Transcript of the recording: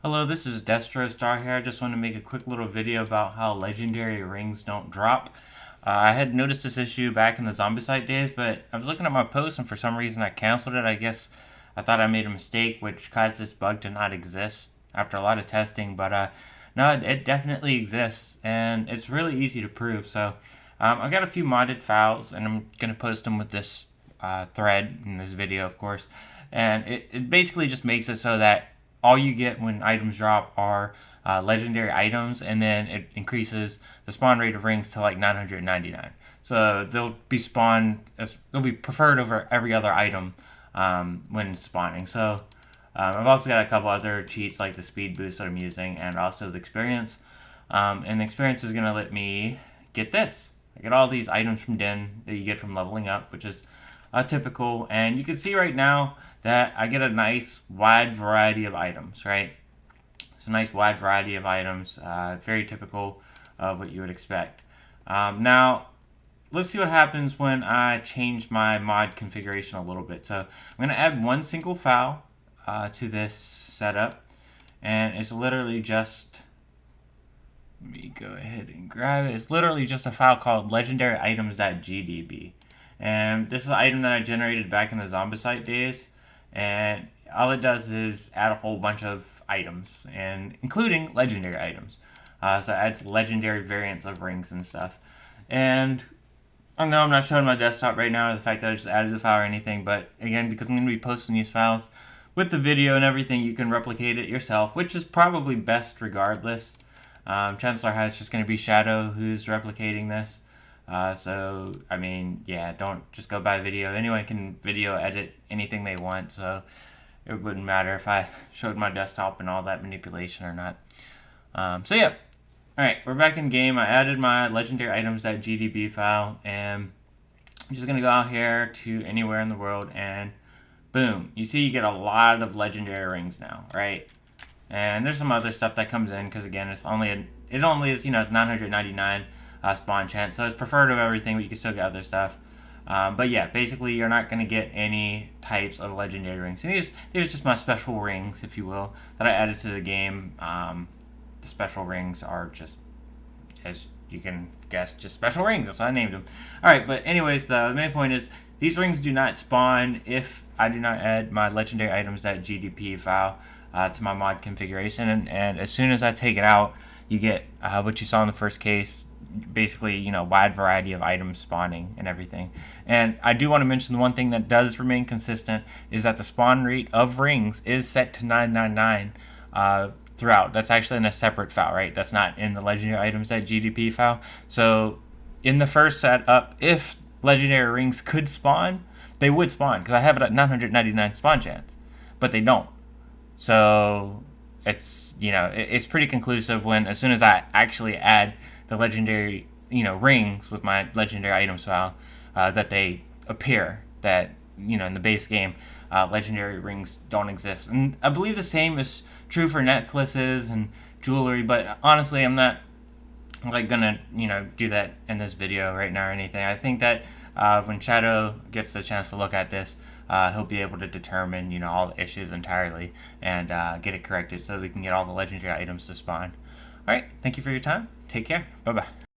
Hello, this is Destro Star here. I just want to make a quick little video about how legendary rings don't drop. I had noticed this issue back in the Zombicide days, but I was looking at my post and for some reason I canceled it. I guess I thought I made a mistake, which caused this bug to not exist after a lot of testing, but no, it definitely exists, and it's really easy to prove. So I got a few modded files, and I'm going to post them with this thread in this video, of course, and it basically just makes it so that all you get when items drop are legendary items, and then it increases the spawn rate of rings to like 999. So they'll be spawned they'll be preferred over every other item when spawning. So I've also got a couple other cheats like the speed boost that I'm using, and also the experience. And the experience is gonna let me get this. I get all these items from Den that you get from leveling up, which is typical, and you can see right now that I get a nice wide variety of items, right? It's a nice wide variety of items, very typical of what you would expect. Now, let's see what happens when I change my mod configuration a little bit. So I'm going to add one single file to this setup, and it's literally just, let me go ahead and grab it. It's literally just a file called legendaryitems.gdb. And this is an item that I generated back in the Zombicide days, and all it does is add a whole bunch of items, and including legendary items. So it adds legendary variants of rings and stuff. And I know I'm not showing my desktop right now, the fact that I just added the file or anything, but again, because I'm going to be posting these files with the video and everything, you can replicate it yourself, which is probably best regardless. Chances are it's just going to be Shadow who's replicating this. So, I mean, yeah, don't just go by video. Anyone can video edit anything they want, so it wouldn't matter if I showed my desktop and all that manipulation or not. So, yeah. Alright, we're back in game. I added my legendary items.gdb file, and I'm just going to go out here to anywhere in the world, and boom. You see you get a lot of legendary rings now, right? And there's some other stuff that comes in, because again, it only is, it's 999. Spawn chance, so it's preferred of everything, but you can still get other stuff. But yeah, basically you're not going to get any types of legendary rings. And these are just my special rings, if you will, that I added to the game. The special rings are just, as you can guess, just special rings. That's what I named them. Alright, but anyways, the main point is these rings do not spawn if I do not add my legendary items.gdp file to my mod configuration. And as soon as I take it out, you get what you saw in the first case, basically, wide variety of items spawning and everything. And I do want to mention the one thing that does remain consistent is that the spawn rate of rings is set to 999 throughout. That's actually in a separate file, right? That's not in the legendary items.gdp file. So in the first setup, if legendary rings could spawn, they would spawn, because I have it at 999 spawn chance, but they don't. So it's, it's pretty conclusive when, as soon as I actually add the legendary, rings with my legendary items file, that they appear, that, in the base game, legendary rings don't exist. And I believe the same is true for necklaces and jewelry, but honestly, I'm not, gonna, do that in this video right now or anything. I think that when Shadow gets the chance to look at this, he'll be able to determine, all the issues entirely and get it corrected so we can get all the legendary items to spawn. Alright, thank you for your time. Take care. Bye-bye.